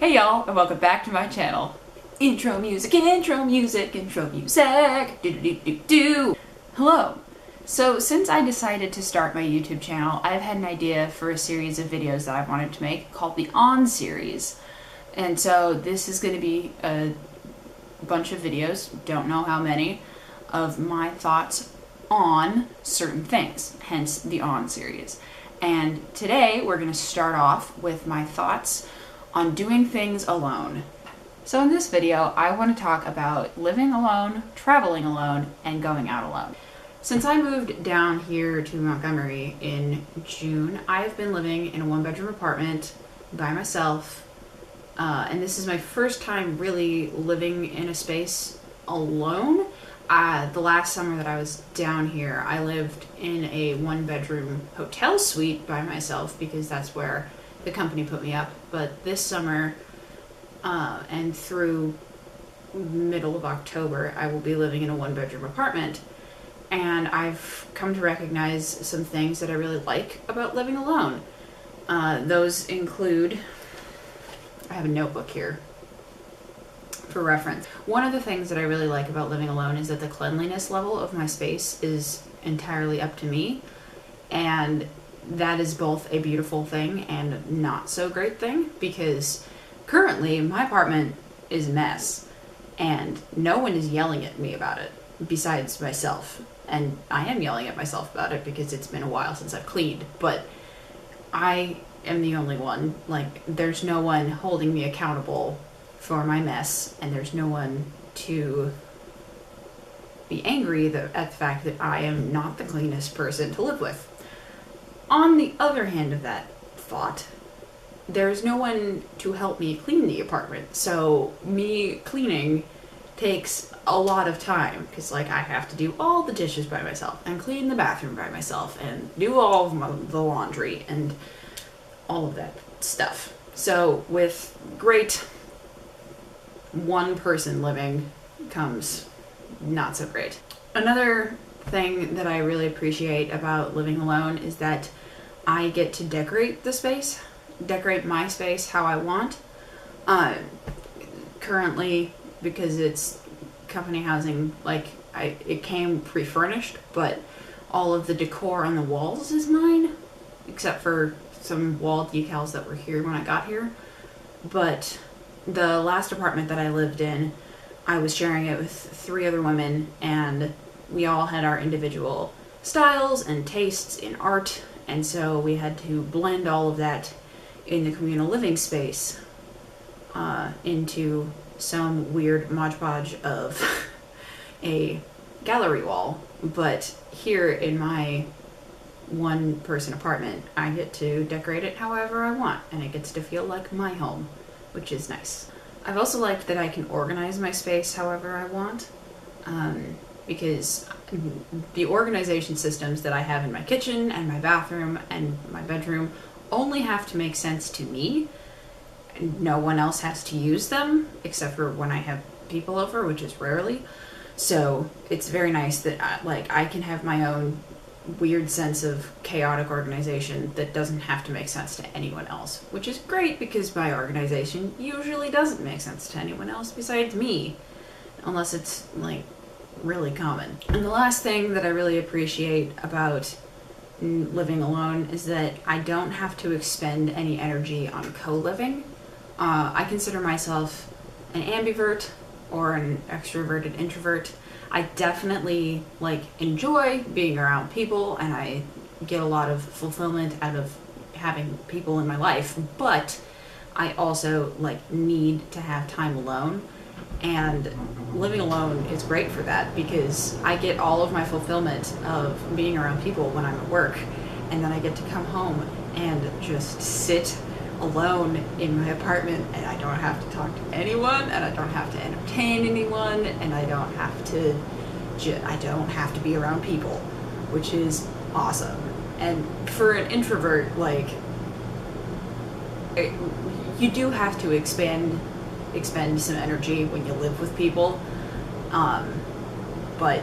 Hey y'all, and welcome back to my channel. Intro music, intro music, intro music, do-do-do-do-do. Hello. So since I decided to start my YouTube channel, I've had an idea for a series of videos that I've wanted to make called the On series. And so this is going to be a bunch of videos, don't know how many, of my thoughts on certain things, hence the On series. And today we're going to start off with my thoughts on doing things alone. So in this video, I want to talk about living alone, traveling alone, and going out alone. Since I moved down here to Montgomery in June, I've been living in a one-bedroom apartment by myself, and this is my first time really living in a space alone. The last summer that I was down here, I lived in a one-bedroom hotel suite by myself because that's where the company put me up. But this summer and through middle of October, I will be living in a one-bedroom apartment. And I've come to recognize some things that I really like about living alone. Those include, I have a notebook here for reference. One of the things that I really like about living alone is that the cleanliness level of my space is entirely up to me. And that is both a beautiful thing and not so great thing, because currently my apartment is a mess and no one is yelling at me about it besides myself. And I am yelling at myself about it because it's been a while since I've cleaned, but I am the only one. Like, there's no one holding me accountable for my mess, and there's no one to be angry at the fact that I am not the cleanest person to live with. On the other hand of that thought, there's no one to help me clean the apartment, so me cleaning takes a lot of time, because like I have to do all the dishes by myself and clean the bathroom by myself and do all of the laundry and all of that stuff. So with great one person living comes not so great. Another thing that I really appreciate about living alone is that I get to decorate the space, decorate my space how I want. Currently, because it's company housing, like it came pre-furnished, but all of the decor on the walls is mine, except for some wall decals that were here when I got here. But the last apartment that I lived in, I was sharing it with 3 other women, and we all had our individual styles and tastes in art, and so we had to blend all of that in the communal living space into some weird Mod Podge of a gallery wall. But here in my one-person apartment, I get to decorate it however I want, and it gets to feel like my home, which is nice. I've also liked that I can organize my space however I want, because the organization systems that I have in my kitchen and my bathroom and my bedroom only have to make sense to me. No one else has to use them except for when I have people over, which is rarely. So it's very nice that I can have my own weird sense of chaotic organization that doesn't have to make sense to anyone else, which is great because my organization usually doesn't make sense to anyone else besides me, unless it's like really common. And the last thing that I really appreciate about living alone is that I don't have to expend any energy on co-living. I consider myself an ambivert or an extroverted introvert. I definitely enjoy being around people, and I get a lot of fulfillment out of having people in my life, but I also need to have time alone. And living alone is great for that, because I get all of my fulfillment of being around people when I'm at work, and then I get to come home and just sit alone in my apartment, and I don't have to talk to anyone, and I don't have to entertain anyone, and I don't have to be around people, which is awesome. And for an introvert, you do have to expend some energy when you live with people, but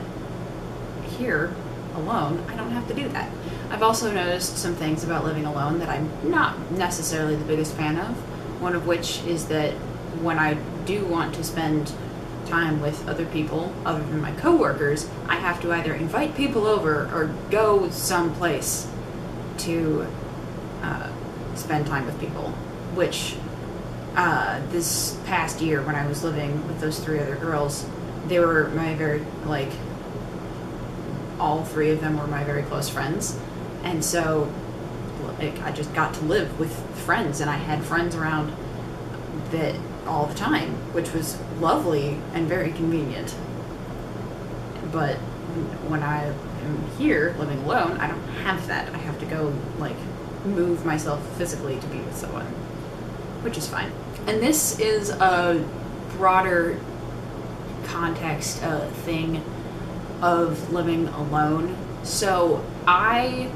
here alone I don't have to do that. I've also noticed some things about living alone that I'm not necessarily the biggest fan of. One of which is that when I do want to spend time with other people other than my coworkers, I have to either invite people over or go someplace to spend time with people, which this past year when I was living with those 3 other girls, they were my very, like, all 3 of them were my very close friends, and so like I just got to live with friends, and I had friends around that all the time, which was lovely and very convenient. But when I am here living alone, I don't have that. I have to go, like, move myself physically to be with someone, which is fine. And this is a broader context thing of living alone. So I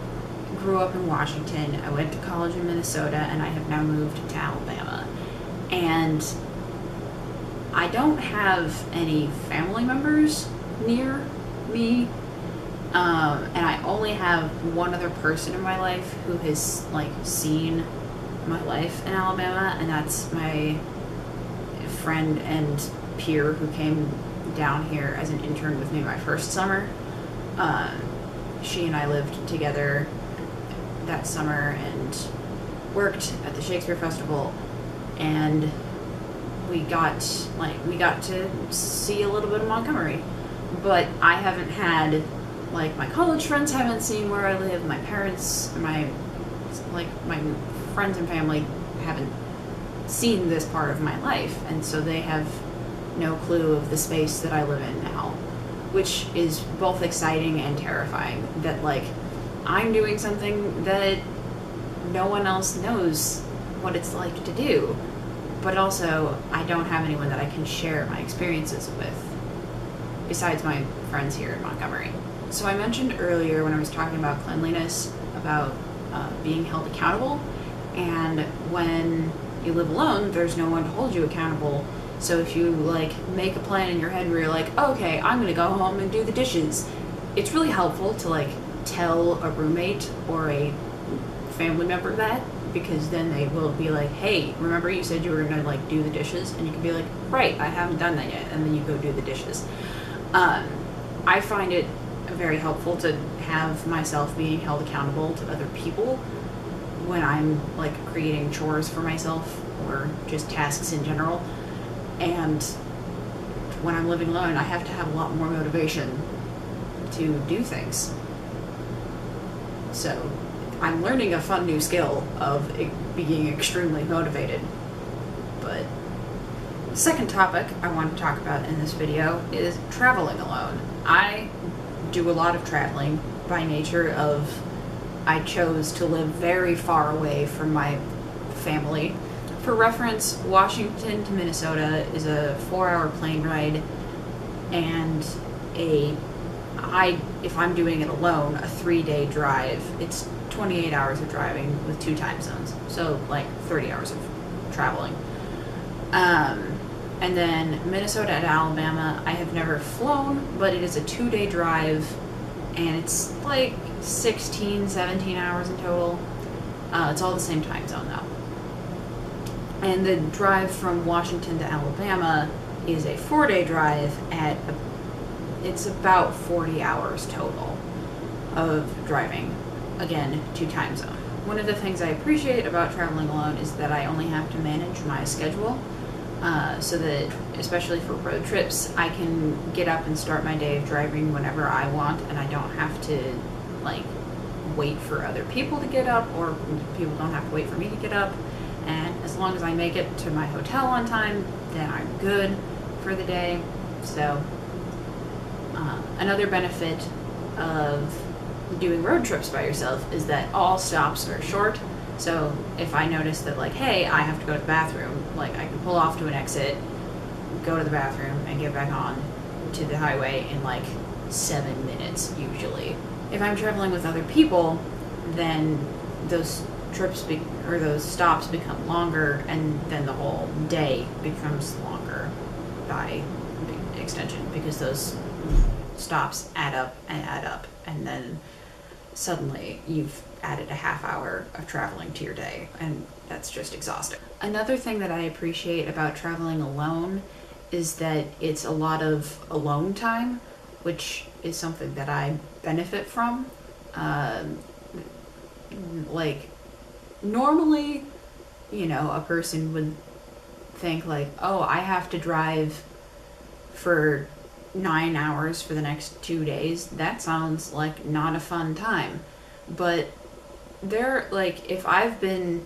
grew up in Washington, I went to college in Minnesota, and I have now moved to Alabama. And I don't have any family members near me, and I only have one other person in my life who has, like, seen my life in Alabama, and that's my friend and peer who came down here as an intern with me my first summer. She and I lived together that summer and worked at the Shakespeare Festival, and we got to see a little bit of Montgomery. But I haven't had, like, my college friends haven't seen where I live, my parents, my friends and family haven't seen this part of my life, and so they have no clue of the space that I live in now, which is both exciting and terrifying, that, like, I'm doing something that no one else knows what it's like to do, but also I don't have anyone that I can share my experiences with besides my friends here in Montgomery. So I mentioned earlier when I was talking about cleanliness, about being held accountable, and when you live alone, there's no one to hold you accountable. So if you, like, make a plan in your head where you're like, okay, I'm gonna go home and do the dishes, it's really helpful to, like, tell a roommate or a family member that, because then they will be like, hey, remember you said you were gonna, like, do the dishes? And you can be like, right, I haven't done that yet, and then you go do the dishes. I find it very helpful to have myself being held accountable to other people when I'm, like, creating chores for myself or just tasks in general. And when I'm living alone, I have to have a lot more motivation to do things. So I'm learning a fun new skill of being extremely motivated. But the second topic I want to talk about in this video is traveling alone. I do a lot of traveling by nature of I chose to live very far away from my family. For reference, Washington to Minnesota is a 4-hour plane ride, and if I'm doing it alone, a 3-day drive. It's 28 hours of driving with 2 time zones, so like 30 hours of traveling. And then Minnesota to Alabama, I have never flown, but it is a 2-day drive, and it's like 16, 17 hours in total. It's all the same time zone though. And the drive from Washington to Alabama is a 4-day drive it's about 40 hours total of driving, again, 2 time zone. One of the things I appreciate about traveling alone is that I only have to manage my schedule, so that, especially for road trips, I can get up and start my day of driving whenever I want, and I don't have to, like, wait for other people to get up, or people don't have to wait for me to get up. And as long as I make it to my hotel on time, then I'm good for the day. So another benefit of doing road trips by yourself is that all stops are short. So if I notice that, like, hey, I have to go to the bathroom, like, I can pull off to an exit, go to the bathroom, and get back on to the highway in like 7 minutes usually. If I'm traveling with other people, then those trips or those stops become longer, and then the whole day becomes longer by extension, because those stops add up, and then suddenly you've added a half hour of traveling to your day, and that's just exhausting. Another thing that I appreciate about traveling alone is that it's a lot of alone time, which is something that I benefit from. Like, normally, you know, a person would think like, oh, I have to drive for 9 hours for the next 2 days. That sounds like not a fun time. But there, like, if I've been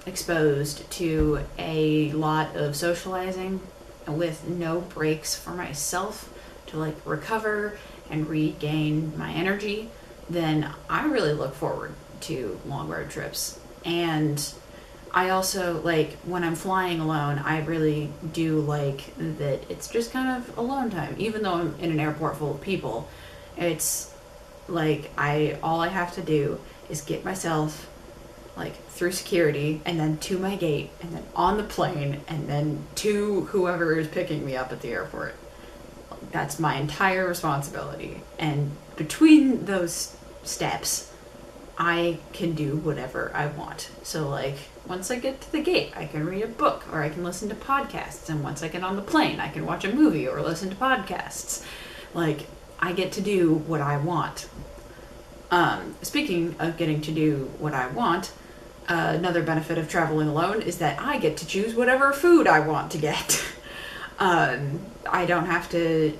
exposed to a lot of socializing with no breaks for myself to like recover and regain my energy, then I really look forward to long road trips. And I also, like, when I'm flying alone, I really do like that it's just kind of alone time. Even though I'm in an airport full of people, it's like all I have to do is get myself like through security and then to my gate and then on the plane and then to whoever is picking me up at the airport. That's my entire responsibility. And between those steps, I can do whatever I want. So like, once I get to the gate, I can read a book or I can listen to podcasts. And once I get on the plane, I can watch a movie or listen to podcasts. Like, I get to do what I want. Speaking of getting to do what I want, another benefit of traveling alone is that I get to choose whatever food I want to get. I don't have to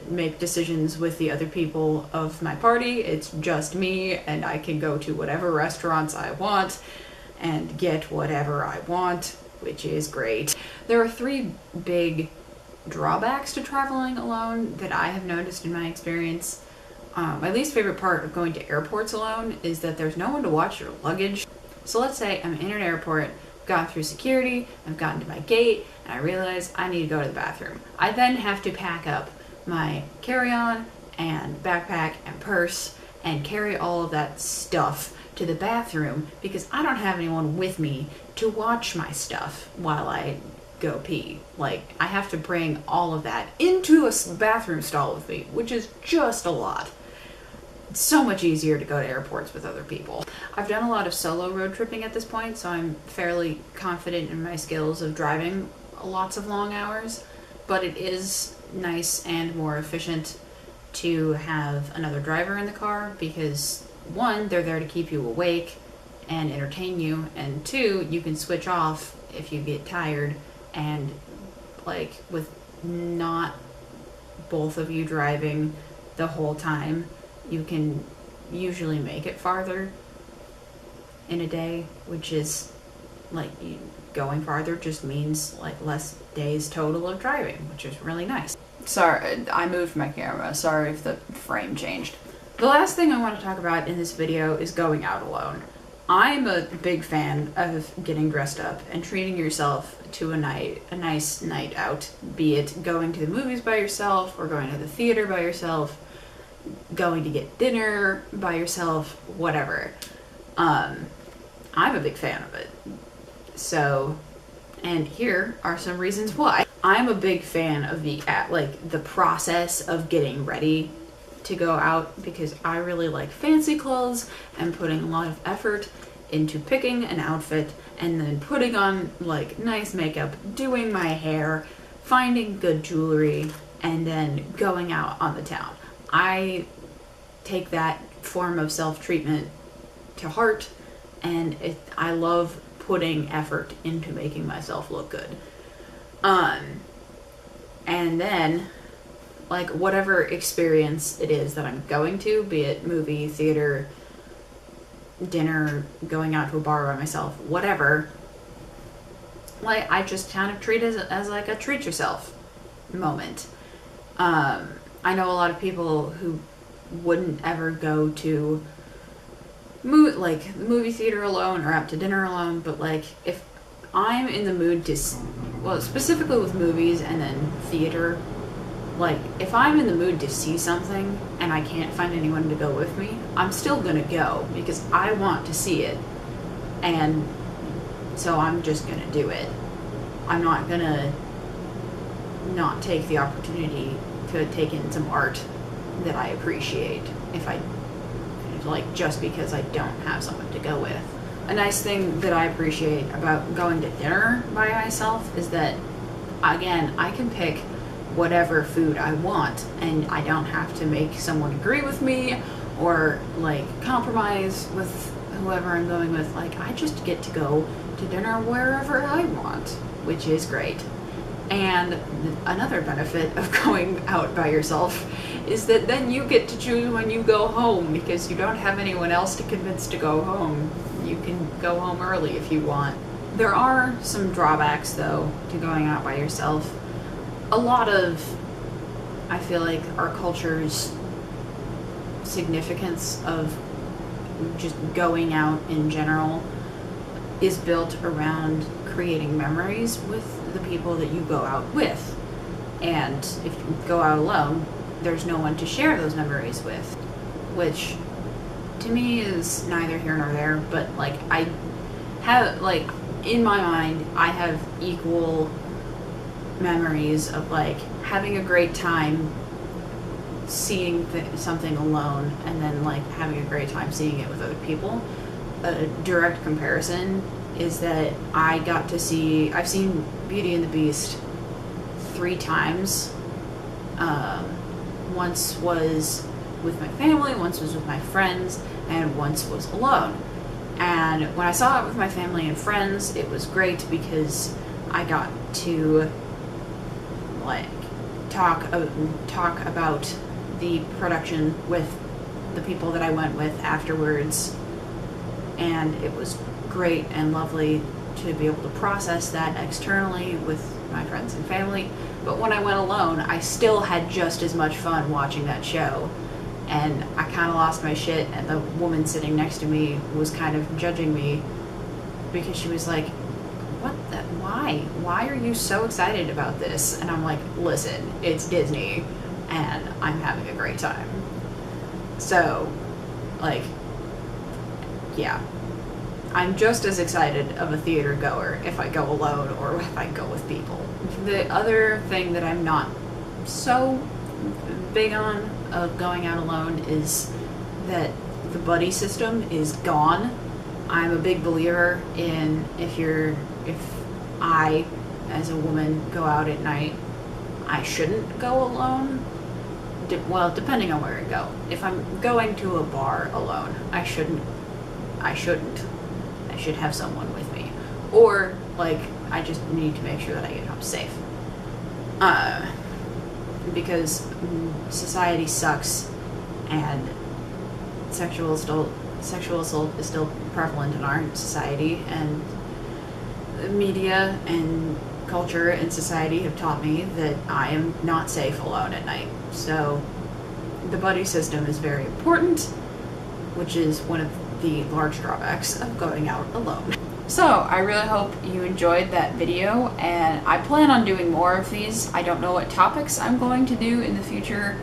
make decisions with the other people of my party. It's just me, and I can go to whatever restaurants I want and get whatever I want, which is great. There are 3 big drawbacks to traveling alone that I have noticed in my experience. My least favorite part of going to airports alone is that there's no one to watch your luggage. So let's say I'm in an airport, gone through security, I've gotten to my gate, and I realize I need to go to the bathroom. I then have to pack up my carry-on and backpack and purse and carry all of that stuff to the bathroom because I don't have anyone with me to watch my stuff while I go pee. Like, I have to bring all of that into a bathroom stall with me, which is just a lot. It's so much easier to go to airports with other people. I've done a lot of solo road tripping at this point, so I'm fairly confident in my skills of driving lots of long hours, but it is nice and more efficient to have another driver in the car because 1, they're there to keep you awake and entertain you, and 2, you can switch off if you get tired, and like with not both of you driving the whole time, you can usually make it farther in a day, which is like going farther just means like less days total of driving, which is really nice. Sorry, I moved my camera. Sorry if the frame changed. The last thing I want to talk about in this video is going out alone. I'm a big fan of getting dressed up and treating yourself to a nice night out, be it going to the movies by yourself or going to the theater by yourself, going to get dinner by yourself, whatever. I'm a big fan of it. So, and here are some reasons why. I'm a big fan of the process of getting ready to go out because I really like fancy clothes and putting a lot of effort into picking an outfit and then putting on like nice makeup, doing my hair, finding good jewelry, and then going out on the town. I take that form of self-treatment to heart, and I love putting effort into making myself look good. And then, like, whatever experience it is that I'm going to, be it movie, theater, dinner, going out to a bar by myself, whatever, like, I just kind of treat it as like a treat yourself moment. I know a lot of people who wouldn't ever go to movie theater alone or out to dinner alone, but like if I'm in the mood to, well, specifically with movies and then theater, like if I'm in the mood to see something and I can't find anyone to go with me, I'm still gonna go because I want to see it, and so I'm just gonna do it. I'm not gonna not take the opportunity to take in some art that I appreciate if like just because I don't have someone to go with. A nice thing that I appreciate about going to dinner by myself is that, again, I can pick whatever food I want and I don't have to make someone agree with me or like compromise with whoever I'm going with. Like, I just get to go to dinner wherever I want, which is great. And another benefit of going out by yourself is that then you get to choose when you go home, because you don't have anyone else to convince to go home. You can go home early if you want. There are some drawbacks though to going out by yourself. A lot of, I feel like, our culture's significance of just going out in general is built around creating memories with the people that you go out with. And if you go out alone, there's no one to share those memories with, which to me is neither here nor there. But like, I have, like, in my mind, I have equal memories of like having a great time seeing something alone and then like having a great time seeing it with other people. A direct comparison is that I've seen Beauty and the Beast 3 times. Once was with my family, once was with my friends, and once was alone. And when I saw it with my family and friends, it was great because I got to like talk about the production with the people that I went with afterwards, and it was great and lovely to be able to process that externally with my friends and family. But when I went alone, I still had just as much fun watching that show, and I kind of lost my shit, and the woman sitting next to me was kind of judging me because she was like, why are you so excited about this? And I'm like, listen, it's Disney and I'm having a great time. So like, yeah, I'm just as excited of a theater goer if I go alone or if I go with people. The other thing that I'm not so big on of going out alone is that the buddy system is gone. I'm a big believer in if I, as a woman, go out at night, I shouldn't go alone. Well, depending on where I go. If I'm going to a bar alone, I shouldn't. I should have someone with me. Or, like, I just need to make sure that I get home safe. Because society sucks, and sexual assault is still prevalent in our society, and media and culture and society have taught me that I am not safe alone at night. So the buddy system is very important, which is one of the large drawbacks of going out alone. So I really hope you enjoyed that video, and I plan on doing more of these. I don't know what topics I'm going to do in the future.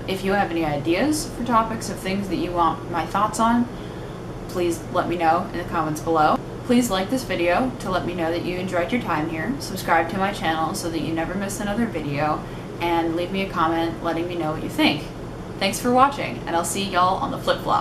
If you have any ideas for topics of things that you want my thoughts on, please let me know in the comments below. Please like this video to let me know that you enjoyed your time here. Subscribe to my channel so that you never miss another video, and leave me a comment letting me know what you think. Thanks for watching, and I'll see y'all on the flip-flop.